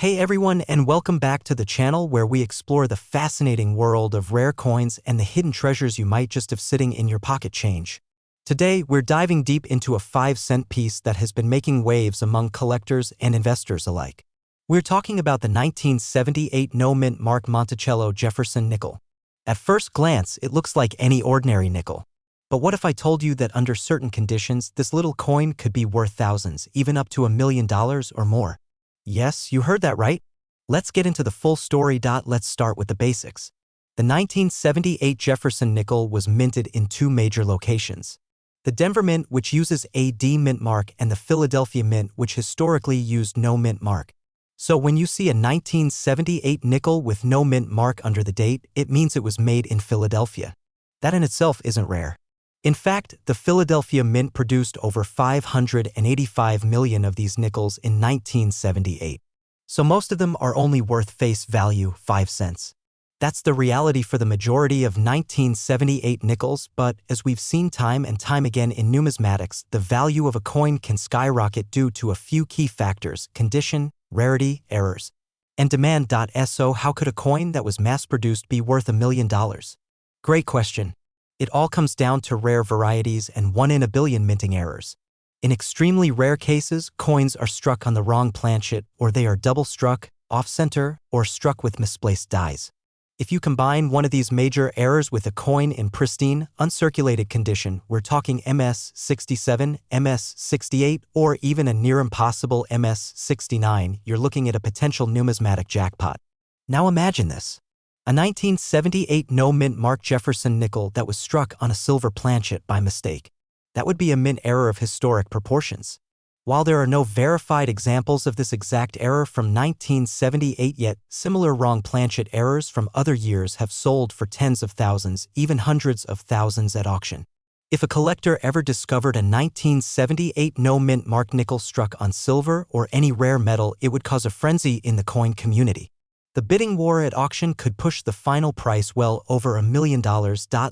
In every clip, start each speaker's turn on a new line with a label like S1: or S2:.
S1: Hey everyone, and welcome back to the channel where we explore the fascinating world of rare coins and the hidden treasures you might just have sitting in your pocket change. Today, we're diving deep into a 5-cent piece that has been making waves among collectors and investors alike. We're talking about the 1978 no-mint mark Monticello Jefferson nickel. At first glance, it looks like any ordinary nickel. But what if I told you that under certain conditions, this little coin could be worth thousands, even up to $1 million or more? Yes, you heard that right. Let's get into the full story. Let's start with the basics. The 1978 Jefferson nickel was minted in two major locations. The Denver Mint, which uses a D mint mark, and the Philadelphia Mint, which historically used no mint mark. So when you see a 1978 nickel with no mint mark under the date, it means it was made in Philadelphia. That in itself isn't rare. In fact, the Philadelphia Mint produced over 585 million of these nickels in 1978. So most of them are only worth face value 5 cents. That's the reality for the majority of 1978 nickels, but as we've seen time and time again in numismatics, the value of a coin can skyrocket due to a few key factors: condition, rarity, errors, and demand. So how could a coin that was mass-produced be worth $1 million? Great question. It all comes down to rare varieties and 1 in a billion minting errors. In extremely rare cases, coins are struck on the wrong planchet, or they are double-struck, off-center, or struck with misplaced dies. If you combine one of these major errors with a coin in pristine, uncirculated condition, we're talking MS-67, MS-68, or even a near-impossible MS-69, you're looking at a potential numismatic jackpot. Now imagine this. A 1978 no-mint mark Jefferson nickel that was struck on a silver planchet by mistake. That would be a mint error of historic proportions. While there are no verified examples of this exact error from 1978 yet, similar wrong planchet errors from other years have sold for tens of thousands, even hundreds of thousands at auction. If a collector ever discovered a 1978 no-mint mark nickel struck on silver or any rare metal, it would cause a frenzy in the coin community. The bidding war at auction could push the final price well over $1 million.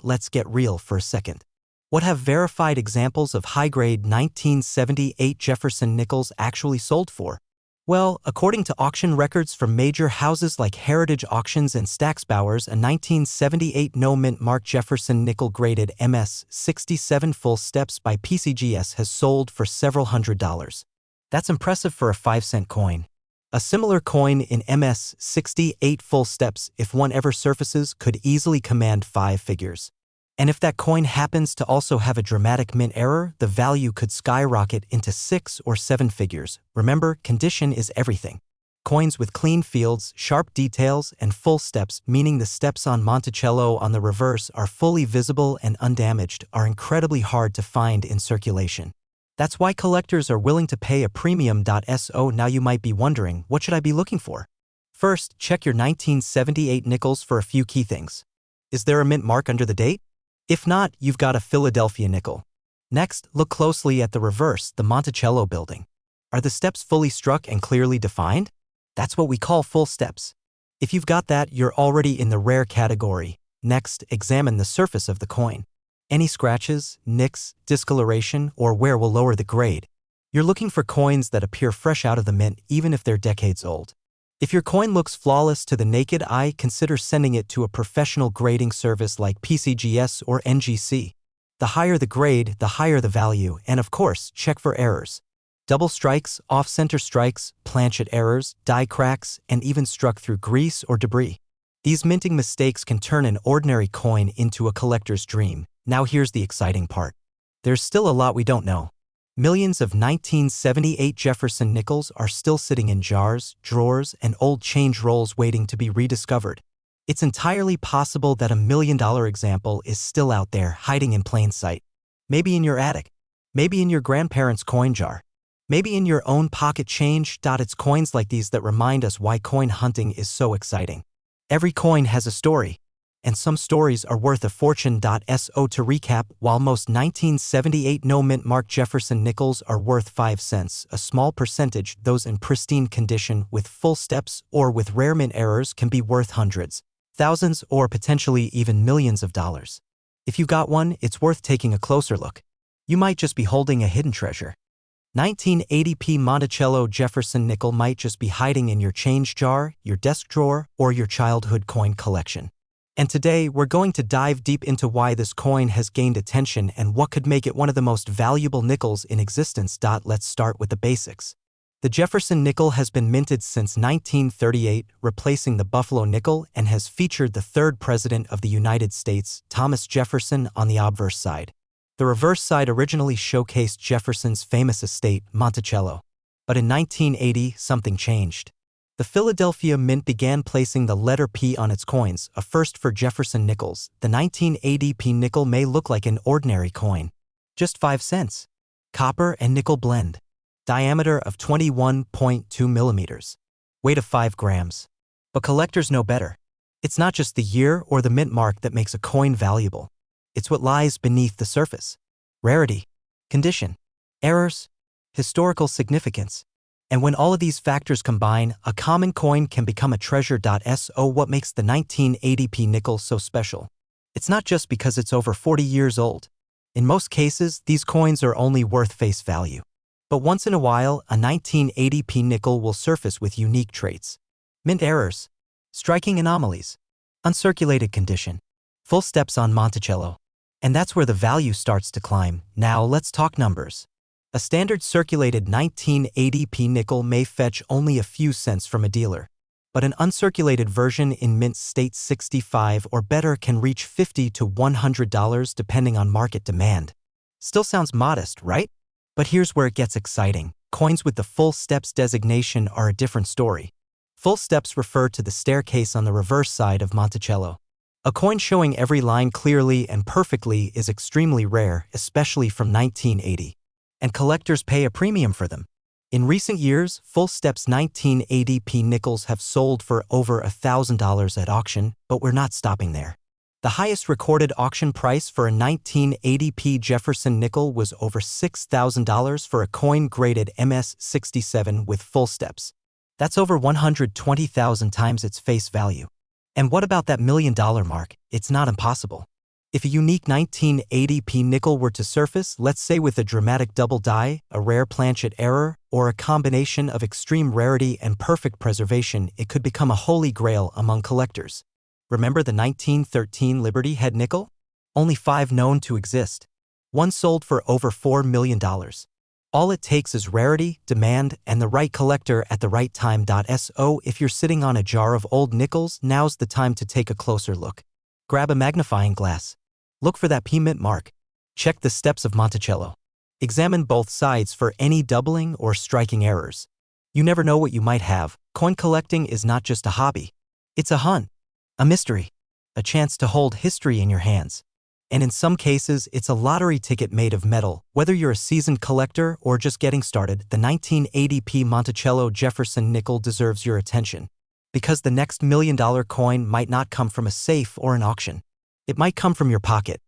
S1: Let's get real for a second. What have verified examples of high-grade 1978 Jefferson nickels actually sold for? Well, according to auction records from major houses like Heritage Auctions and Stack's Bowers, a 1978 no-mint mark Jefferson nickel graded MS-67 full steps by PCGS has sold for several $100s. That's impressive for a 5-cent coin. A similar coin in MS-68 full steps, if one ever surfaces, could easily command 5 figures. And if that coin happens to also have a dramatic mint error, the value could skyrocket into 6 or 7 figures. Remember, condition is everything. Coins with clean fields, sharp details, and full steps, meaning the steps on Monticello on the reverse are fully visible and undamaged, are incredibly hard to find in circulation. That's why collectors are willing to pay a premium. So now you might be wondering, what should I be looking for? First, check your 1978 nickels for a few key things. Is there a mint mark under the date? If not, you've got a Philadelphia nickel. Next, look closely at the reverse, the Monticello building. Are the steps fully struck and clearly defined? That's what we call full steps. If you've got that, you're already in the rare category. Next, examine the surface of the coin. Any scratches, nicks, discoloration, or wear will lower the grade. You're looking for coins that appear fresh out of the mint, even if they're decades old. If your coin looks flawless to the naked eye, consider sending it to a professional grading service like PCGS or NGC. The higher the grade, the higher the value, and of course, check for errors. Double strikes, off-center strikes, planchet errors, die cracks, and even struck through grease or debris. These minting mistakes can turn an ordinary coin into a collector's dream. Now here's the exciting part. There's still a lot we don't know. Millions of 1978 Jefferson nickels are still sitting in jars, drawers, and old change rolls waiting to be rediscovered. It's entirely possible that $1 million example is still out there, hiding in plain sight. Maybe in your attic. Maybe in your grandparents' coin jar. Maybe in your own pocket change. It's coins like these that remind us why coin hunting is so exciting. Every coin has a story. And some stories are worth a fortune. So to recap, while most 1978 no-mint mark Jefferson nickels are worth 5 cents, a small percentage, those in pristine condition with full steps or with rare mint errors, can be worth hundreds, thousands, or potentially even millions of dollars. If you got one, it's worth taking a closer look. You might just be holding a hidden treasure. 1980p Monticello Jefferson nickel might just be hiding in your change jar, your desk drawer, or your childhood coin collection. And today, we're going to dive deep into why this coin has gained attention and what could make it one of the most valuable nickels in existence. Let's start with the basics. The Jefferson nickel has been minted since 1938, replacing the Buffalo nickel, and has featured the third president of the United States, Thomas Jefferson, on the obverse side. The reverse side originally showcased Jefferson's famous estate, Monticello. But in 1980, something changed. The Philadelphia Mint began placing the letter P on its coins, a first for Jefferson nickels. The 1980p nickel may look like an ordinary coin. Just 5 cents. Copper and nickel blend. Diameter of 21.2 millimeters. Weight of 5 grams. But collectors know better. It's not just the year or the mint mark that makes a coin valuable. It's what lies beneath the surface. Rarity, condition, errors, historical significance. And when all of these factors combine, a common coin can become a treasure. So what makes the 1980p nickel so special? It's not just because it's over 40 years old. In most cases, these coins are only worth face value. But once in a while, a 1980p nickel will surface with unique traits. Mint errors, striking anomalies, uncirculated condition, full steps on Monticello. And that's where the value starts to climb. Now let's talk numbers. A standard circulated 1980p nickel may fetch only a few cents from a dealer. But an uncirculated version in mint state 65 or better can reach $50 to $100 depending on market demand. Still sounds modest, right? But here's where it gets exciting. Coins with the full steps designation are a different story. Full steps refer to the staircase on the reverse side of Monticello. A coin showing every line clearly and perfectly is extremely rare, especially from 1980. And collectors pay a premium for them. In recent years, full steps 1980p nickels have sold for over $1,000 at auction, but we're not stopping there. The highest recorded auction price for a 1980p Jefferson nickel was over $6,000 for a coin graded MS67 with full steps. That's over 120,000 times its face value. And what about that $1 million mark? It's not impossible. If a unique 1980p nickel were to surface, let's say with a dramatic double die, a rare planchet error, or a combination of extreme rarity and perfect preservation, it could become a holy grail among collectors. Remember the 1913 Liberty Head nickel? Only 5 known to exist. One sold for over $4 million. All it takes is rarity, demand, and the right collector at the right time. So if you're sitting on a jar of old nickels, now's the time to take a closer look. Grab a magnifying glass. Look for that P mint mark. Check the steps of Monticello. Examine both sides for any doubling or striking errors. You never know what you might have. Coin collecting is not just a hobby. It's a hunt, a mystery, a chance to hold history in your hands. And in some cases, it's a lottery ticket made of metal. Whether you're a seasoned collector or just getting started, the 1980p Monticello Jefferson nickel deserves your attention. Because the next $1 million coin might not come from a safe or an auction. It might come from your pocket.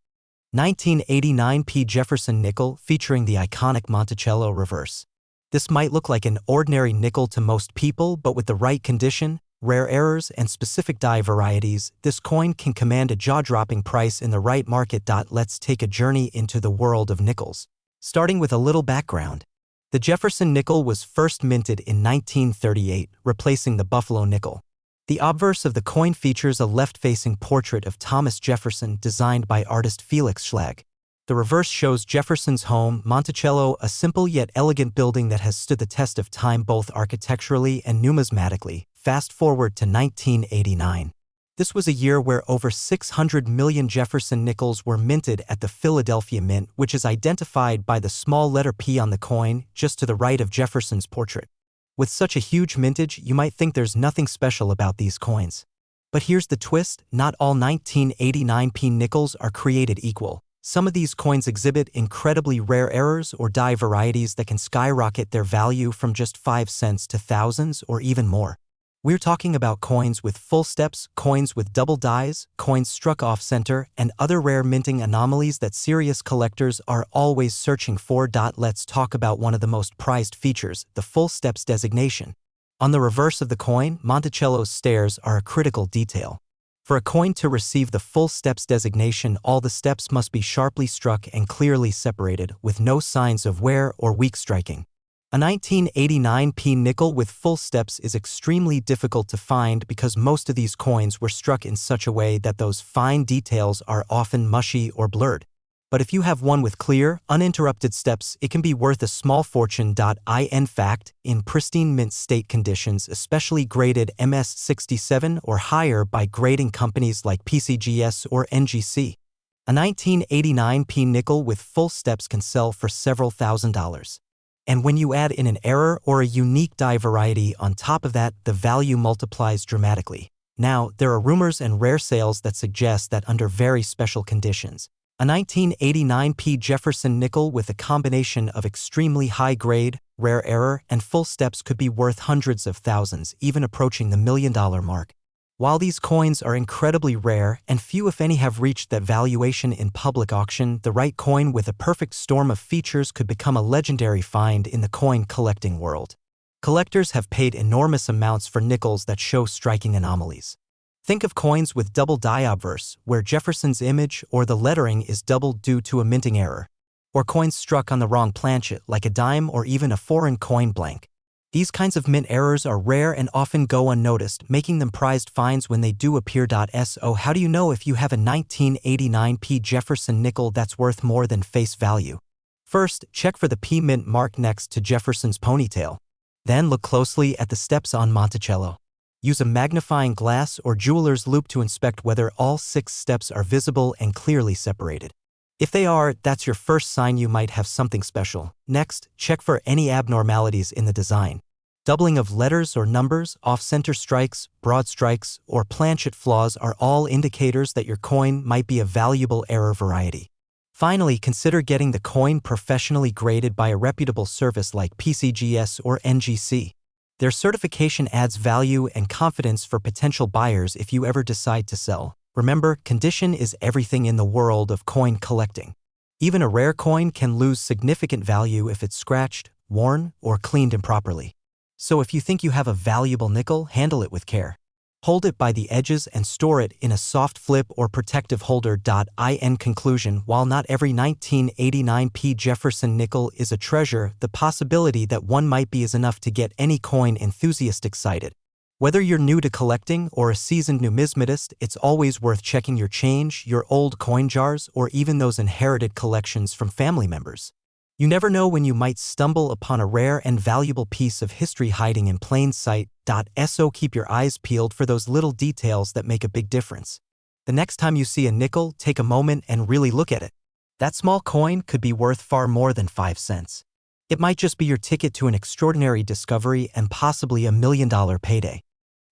S1: 1989p Jefferson nickel featuring the iconic Monticello reverse. This might look like an ordinary nickel to most people, but with the right condition, rare errors, and specific die varieties, this coin can command a jaw-dropping price in the right market. Let's take a journey into the world of nickels. Starting with a little background. The Jefferson nickel was first minted in 1938, replacing the Buffalo nickel. The obverse of the coin features a left-facing portrait of Thomas Jefferson designed by artist Felix Schlag. The reverse shows Jefferson's home, Monticello, a simple yet elegant building that has stood the test of time both architecturally and numismatically. Fast forward to 1989. This was a year where over 600 million Jefferson nickels were minted at the Philadelphia Mint, which is identified by the small letter P on the coin, just to the right of Jefferson's portrait. With such a huge mintage, you might think there's nothing special about these coins. But here's the twist, not all 1989p nickels are created equal. Some of these coins exhibit incredibly rare errors or die varieties that can skyrocket their value from just 5 cents to thousands or even more. We're talking about coins with full steps, coins with double dies, coins struck off-center, and other rare minting anomalies that serious collectors are always searching for. Let's talk about one of the most prized features, the full steps designation. On the reverse of the coin, Monticello's stairs are a critical detail. For a coin to receive the full steps designation, all the steps must be sharply struck and clearly separated, with no signs of wear or weak striking. A 1989p nickel with full steps is extremely difficult to find because most of these coins were struck in such a way that those fine details are often mushy or blurred. But if you have one with clear, uninterrupted steps, it can be worth a small fortune. In fact, in pristine mint state conditions, especially graded MS67 or higher by grading companies like PCGS or NGC, a 1989p nickel with full steps can sell for several $1,000s. And when you add in an error or a unique die variety on top of that, the value multiplies dramatically. Now, there are rumors and rare sales that suggest that under very special conditions, a 1989p Jefferson nickel with a combination of extremely high grade, rare error, and full steps could be worth hundreds of thousands, even approaching the $1 million mark. While these coins are incredibly rare and few if any have reached that valuation in public auction, the right coin with a perfect storm of features could become a legendary find in the coin collecting world. Collectors have paid enormous amounts for nickels that show striking anomalies. Think of coins with double die obverse, where Jefferson's image or the lettering is doubled due to a minting error. Or coins struck on the wrong planchet, like a dime or even a foreign coin blank. These kinds of mint errors are rare and often go unnoticed, making them prized finds when they do appear. So how do you know if you have a 1989p Jefferson nickel that's worth more than face value? First, check for the P mint mark next to Jefferson's ponytail. Then look closely at the steps on Monticello. Use a magnifying glass or jeweler's loupe to inspect whether all 6 steps are visible and clearly separated. If they are, that's your first sign you might have something special. Next, check for any abnormalities in the design. Doubling of letters or numbers, off-center strikes, broad strikes, or planchet flaws are all indicators that your coin might be a valuable error variety. Finally, consider getting the coin professionally graded by a reputable service like PCGS or NGC. Their certification adds value and confidence for potential buyers if you ever decide to sell. Remember, condition is everything in the world of coin collecting. Even a rare coin can lose significant value if it's scratched, worn, or cleaned improperly. So if you think you have a valuable nickel, handle it with care. Hold it by the edges and store it in a soft flip or protective holder. In conclusion, while not every 1989p Jefferson nickel is a treasure, the possibility that one might be is enough to get any coin enthusiast excited. Whether you're new to collecting or a seasoned numismatist, it's always worth checking your change, your old coin jars, or even those inherited collections from family members. You never know when you might stumble upon a rare and valuable piece of history hiding in plain sight. So keep your eyes peeled for those little details that make a big difference. The next time you see a nickel, take a moment and really look at it. That small coin could be worth far more than 5 cents. It might just be your ticket to an extraordinary discovery and possibly $1 million payday.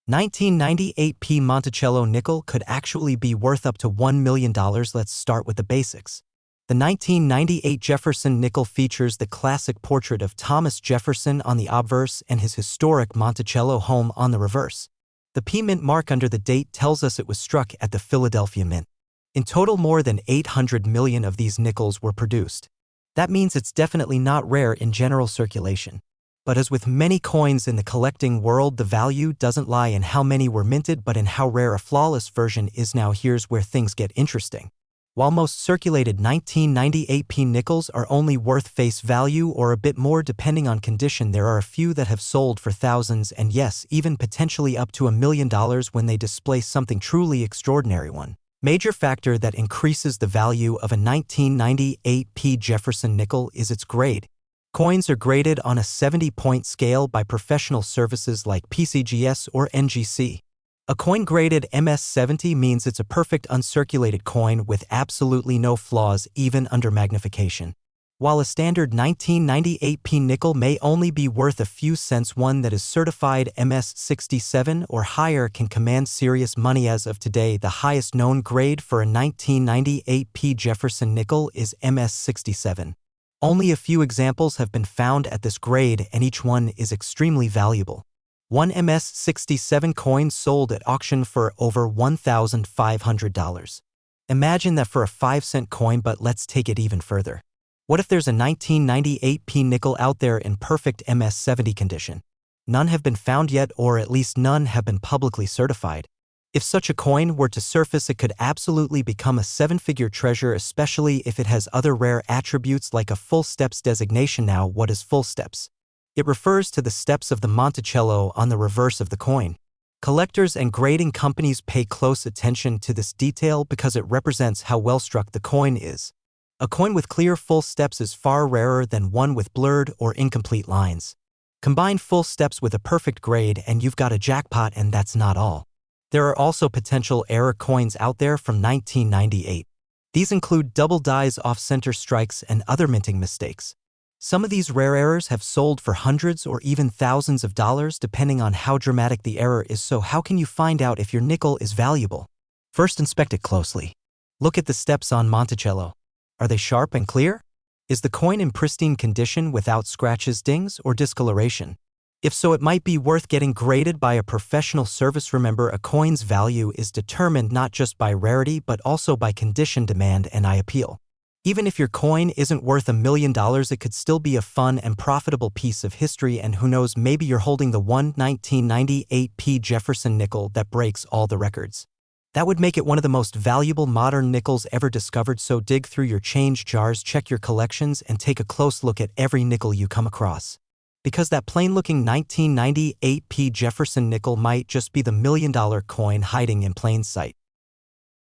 S1: 1998p Monticello nickel could actually be worth up to $1 million. Let's start with the basics. The 1998 Jefferson nickel features the classic portrait of Thomas Jefferson on the obverse and his historic Monticello home on the reverse. The P mint mark under the date tells us it was struck at the Philadelphia Mint. In total, more than 800 million of these nickels were produced. That means it's definitely not rare in general circulation. But as with many coins in the collecting world, the value doesn't lie in how many were minted but in how rare a flawless version is. Now here's where things get interesting. While most circulated 1998p nickels are only worth face value or a bit more depending on condition, there are a few that have sold for thousands and yes, even potentially up to $1 million when they display something truly extraordinary. One major factor that increases the value of a 1998p Jefferson nickel is its grade. Coins are graded on a 70-point scale by professional services like PCGS or NGC. A coin graded MS70 means it's a perfect uncirculated coin with absolutely no flaws even under magnification. While a standard 1998p nickel may only be worth a few cents, one that is certified MS67 or higher can command serious money. As of today, the highest known grade for a 1998p Jefferson nickel is MS67. Only a few examples have been found at this grade and each one is extremely valuable. One MS67 coin sold at auction for over $1,500. Imagine that for a 5-cent coin, but let's take it even further. What if there's a 1998p nickel out there in perfect MS70 condition? None have been found yet, or at least none have been publicly certified. If such a coin were to surface, it could absolutely become a 7-figure treasure, especially if it has other rare attributes like a full steps designation. Now, what is full steps? It refers to the steps of the Monticello on the reverse of the coin. Collectors and grading companies pay close attention to this detail because it represents how well struck the coin is. A coin with clear full steps is far rarer than one with blurred or incomplete lines. Combine full steps with a perfect grade and you've got a jackpot, and that's not all. There are also potential error coins out there from 1998. These include double dies, off-center strikes, and other minting mistakes. Some of these rare errors have sold for hundreds or even thousands of dollars depending on how dramatic the error is. So how can you find out if your nickel is valuable? First, inspect it closely. Look at the steps on Monticello. Are they sharp and clear? Is the coin in pristine condition without scratches, dings, or discoloration? If so, it might be worth getting graded by a professional service. Remember, a coin's value is determined not just by rarity but also by condition, demand, and appeal. Even if your coin isn't worth $1 million, it could still be a fun and profitable piece of history, and who knows, maybe you're holding the 1998 Jefferson nickel that breaks all the records. That would make it one of the most valuable modern nickels ever discovered. So dig through your change jars, check your collections, and take a close look at every nickel you come across. Because that plain-looking 1998 Jefferson nickel might just be the $1 million coin hiding in plain sight.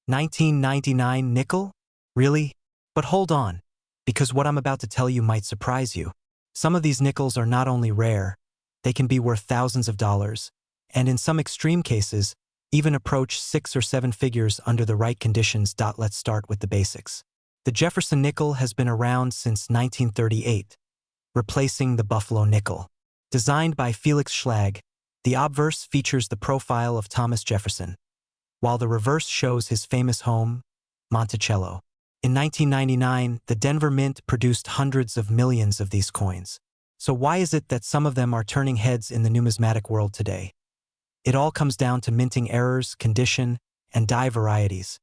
S1: 1999 nickel? Really? But hold on, because what I'm about to tell you might surprise you. Some of these nickels are not only rare, they can be worth thousands of dollars, and in some extreme cases, even approach 6 or 7 figures under the right conditions. Let's start with the basics. The Jefferson nickel has been around since 1938. Replacing the Buffalo nickel. Designed by Felix Schlag, the obverse features the profile of Thomas Jefferson, while the reverse shows his famous home, Monticello. In 1999, the Denver Mint produced hundreds of millions of these coins. So why is it that some of them are turning heads in the numismatic world today? It all comes down to minting errors, condition, and die varieties.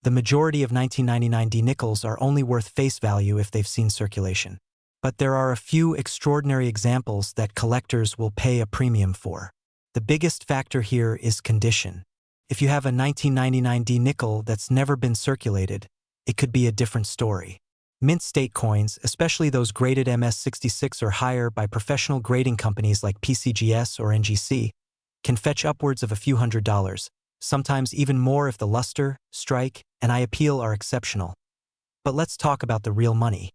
S1: The majority of 1999 D nickels are only worth face value if they've seen circulation. But there are a few extraordinary examples that collectors will pay a premium for. The biggest factor here is condition. If you have a 1999 D nickel that's never been circulated, it could be a different story. Mint state coins, especially those graded MS66 or higher by professional grading companies like PCGS or NGC, can fetch upwards of a few $100s, sometimes even more if the luster, strike, and appeal are exceptional. But let's talk about the real money.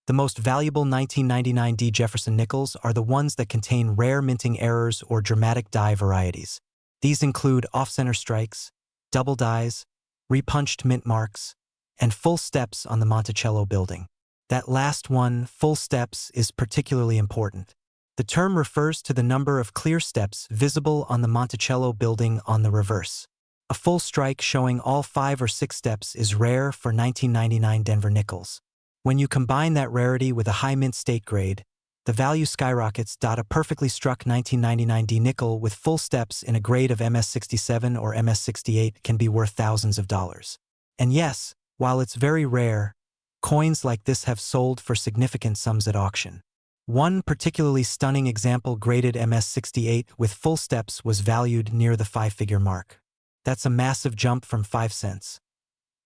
S1: The most valuable 1999 D Jefferson nickels are the ones that contain rare minting errors or dramatic die varieties. These include off-center strikes, double dies, repunched mint marks, and full steps on the Monticello building. That last one, full steps, is particularly important. The term refers to the number of clear steps visible on the Monticello building on the reverse. A full strike showing all 5 or 6 steps is rare for 1999 Denver nickels. When you combine that rarity with a high mint state grade, the value skyrockets. A perfectly struck 1999 D nickel with full steps in a grade of MS67 or MS68 can be worth thousands of dollars. And yes, while it's very rare, coins like this have sold for significant sums at auction. One particularly stunning example, graded MS68 with full steps, was valued near the 5-figure mark. That's a massive jump from 5 cents.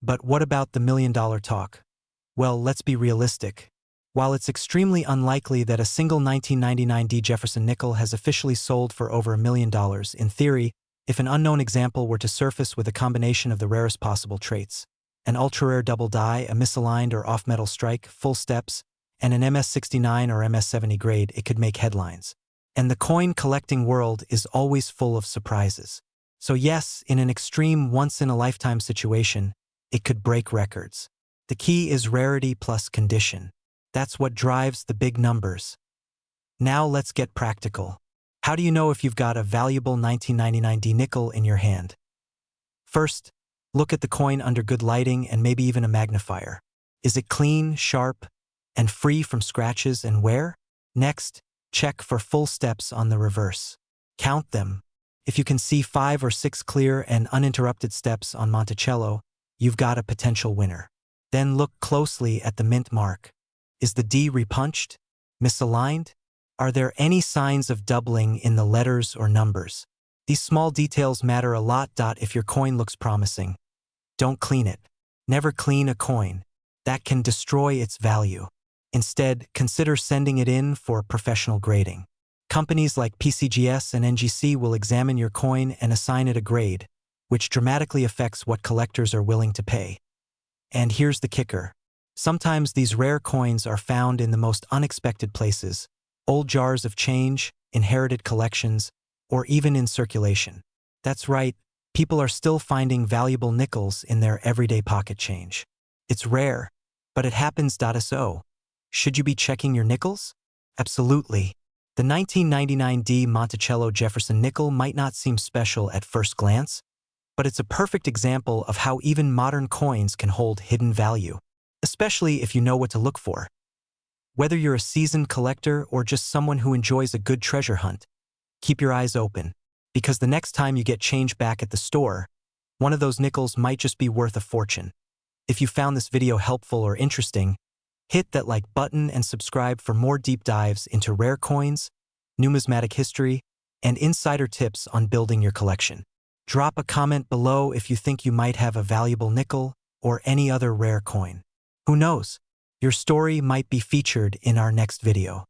S1: But what about the $1 million talk? Well, let's be realistic. While it's extremely unlikely that a single 1999 D Jefferson nickel has officially sold for over $1 million, in theory, if an unknown example were to surface with a combination of the rarest possible traits, an ultra-rare double die, a misaligned or off-metal strike, full steps, and an MS69 or MS70 grade, it could make headlines. And the coin collecting world is always full of surprises. So yes, in an extreme once-in-a-lifetime situation, it could break records. The key is rarity plus condition. That's what drives the big numbers. Now let's get practical. How do you know if you've got a valuable 1999 D nickel in your hand? First, look at the coin under good lighting and maybe even a magnifier. Is it clean, sharp, and free from scratches and wear? Next, check for full steps on the reverse. Count them. If you can see 5 or 6 clear and uninterrupted steps on Monticello, you've got a potential winner. Then look closely at the mint mark. Is the D repunched? Misaligned? Are there any signs of doubling in the letters or numbers? These small details matter a lot. If your coin looks promising, don't clean it. Never clean a coin. That can destroy its value. Instead, consider sending it in for professional grading. Companies like PCGS and NGC will examine your coin and assign it a grade, which dramatically affects what collectors are willing to pay. And here's the kicker. Sometimes these rare coins are found in the most unexpected places: old jars of change, inherited collections, or even in circulation. That's right, people are still finding valuable nickels in their everyday pocket change. It's rare, but it happens. So, should you be checking your nickels? Absolutely. The 1999 D Monticello Jefferson nickel might not seem special at first glance, but it's a perfect example of how even modern coins can hold hidden value, especially if you know what to look for. Whether you're a seasoned collector or just someone who enjoys a good treasure hunt, keep your eyes open, because the next time you get change back at the store, one of those nickels might just be worth a fortune. If you found this video helpful or interesting, hit that like button and subscribe for more deep dives into rare coins, numismatic history, and insider tips on building your collection. Drop a comment below if you think you might have a valuable nickel or any other rare coin. Who knows? Your story might be featured in our next video.